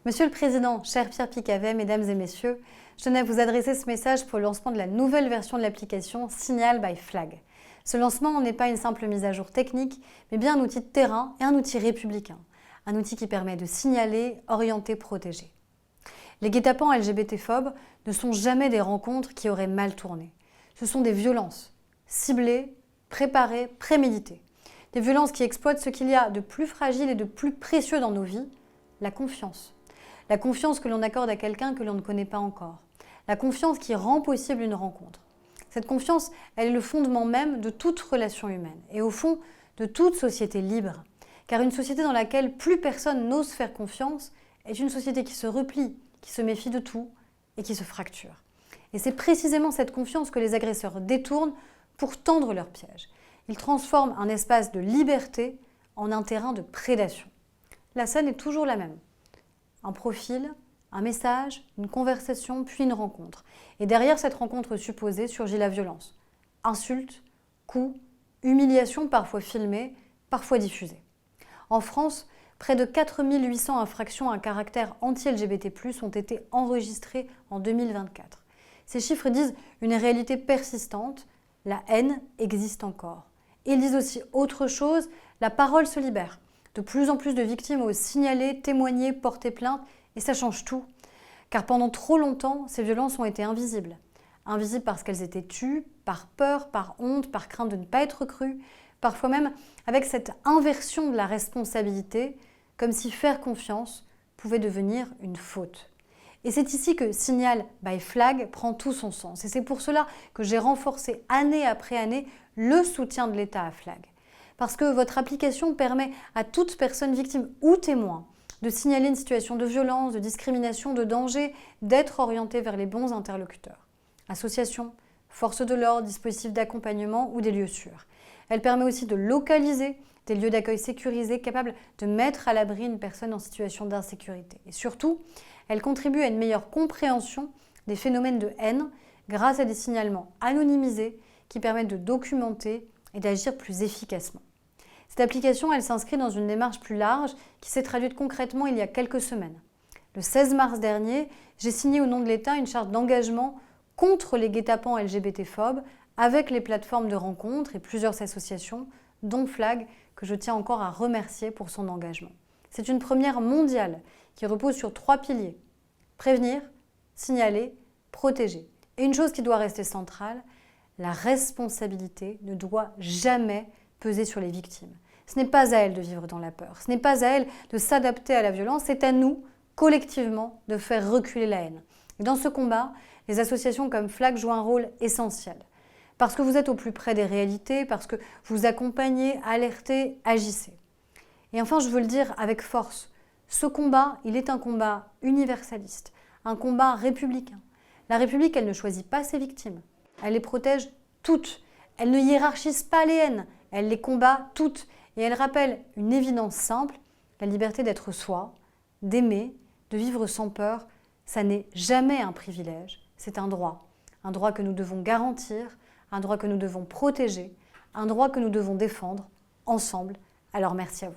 Monsieur le Président, cher Pierre Picavet, mesdames et messieurs, je tenais à vous adresser ce message pour le lancement de la nouvelle version de l'application Signal by Flag. Ce lancement n'est pas une simple mise à jour technique, mais bien un outil de terrain et un outil républicain. Un outil qui permet de signaler, orienter, protéger. Les guet-apens LGBT-phobes ne sont jamais des rencontres qui auraient mal tourné. Ce sont des violences, ciblées, préparées, préméditées. Des violences qui exploitent ce qu'il y a de plus fragile et de plus précieux dans nos vies, la confiance. La confiance que l'on accorde à quelqu'un que l'on ne connaît pas encore. La confiance qui rend possible une rencontre. Cette confiance, elle est le fondement même de toute relation humaine et au fond de toute société libre. Car une société dans laquelle plus personne n'ose faire confiance est une société qui se replie, qui se méfie de tout et qui se fracture. Et c'est précisément cette confiance que les agresseurs détournent pour tendre leur piège. Ils transforment un espace de liberté en un terrain de prédation. La scène est toujours la même. Un profil, un message, une conversation, puis une rencontre. Et derrière cette rencontre supposée surgit la violence. Insultes, coups, humiliations parfois filmées, parfois diffusées. En France, près de 4800 infractions à caractère anti-LGBT+, ont été enregistrées en 2024. Ces chiffres disent une réalité persistante, la haine existe encore. Et ils disent aussi autre chose, la parole se libère. De plus en plus de victimes osent signaler, témoigner, porter plainte, et ça change tout. Car pendant trop longtemps, ces violences ont été invisibles. Invisibles parce qu'elles étaient tues, par peur, par honte, par crainte de ne pas être crues, parfois même avec cette inversion de la responsabilité, comme si faire confiance pouvait devenir une faute. Et c'est ici que Signal by Flag prend tout son sens. Et c'est pour cela que j'ai renforcé année après année le soutien de l'État à Flag. Parce que votre application permet à toute personne victime ou témoin de signaler une situation de violence, de discrimination, de danger, d'être orientée vers les bons interlocuteurs. Associations, forces de l'ordre, dispositifs d'accompagnement ou des lieux sûrs. Elle permet aussi de localiser des lieux d'accueil sécurisés capables de mettre à l'abri une personne en situation d'insécurité. Et surtout, elle contribue à une meilleure compréhension des phénomènes de haine grâce à des signalements anonymisés qui permettent de documenter et d'agir plus efficacement. Cette application, elle s'inscrit dans une démarche plus large qui s'est traduite concrètement il y a quelques semaines. Le 16 mars dernier, j'ai signé au nom de l'État une charte d'engagement contre les guet-apens LGBT-phobes avec les plateformes de rencontres et plusieurs associations, dont Flag, que je tiens encore à remercier pour son engagement. C'est une première mondiale qui repose sur 3 piliers. Prévenir, signaler, protéger. Et une chose qui doit rester centrale, la responsabilité ne doit jamais peser sur les victimes. Ce n'est pas à elles de vivre dans la peur, ce n'est pas à elles de s'adapter à la violence, c'est à nous, collectivement, de faire reculer la haine. Et dans ce combat, les associations comme Flag jouent un rôle essentiel. Parce que vous êtes au plus près des réalités, parce que vous accompagnez, alertez, agissez. Et enfin, je veux le dire avec force, ce combat, il est un combat universaliste, un combat républicain. La République, elle ne choisit pas ses victimes, elle les protège toutes. Elle ne hiérarchise pas les haines, elle les combat toutes. Et elle rappelle une évidence simple, la liberté d'être soi, d'aimer, de vivre sans peur, ça n'est jamais un privilège, c'est un droit. Un droit que nous devons garantir, un droit que nous devons protéger, un droit que nous devons défendre ensemble. Alors merci à vous.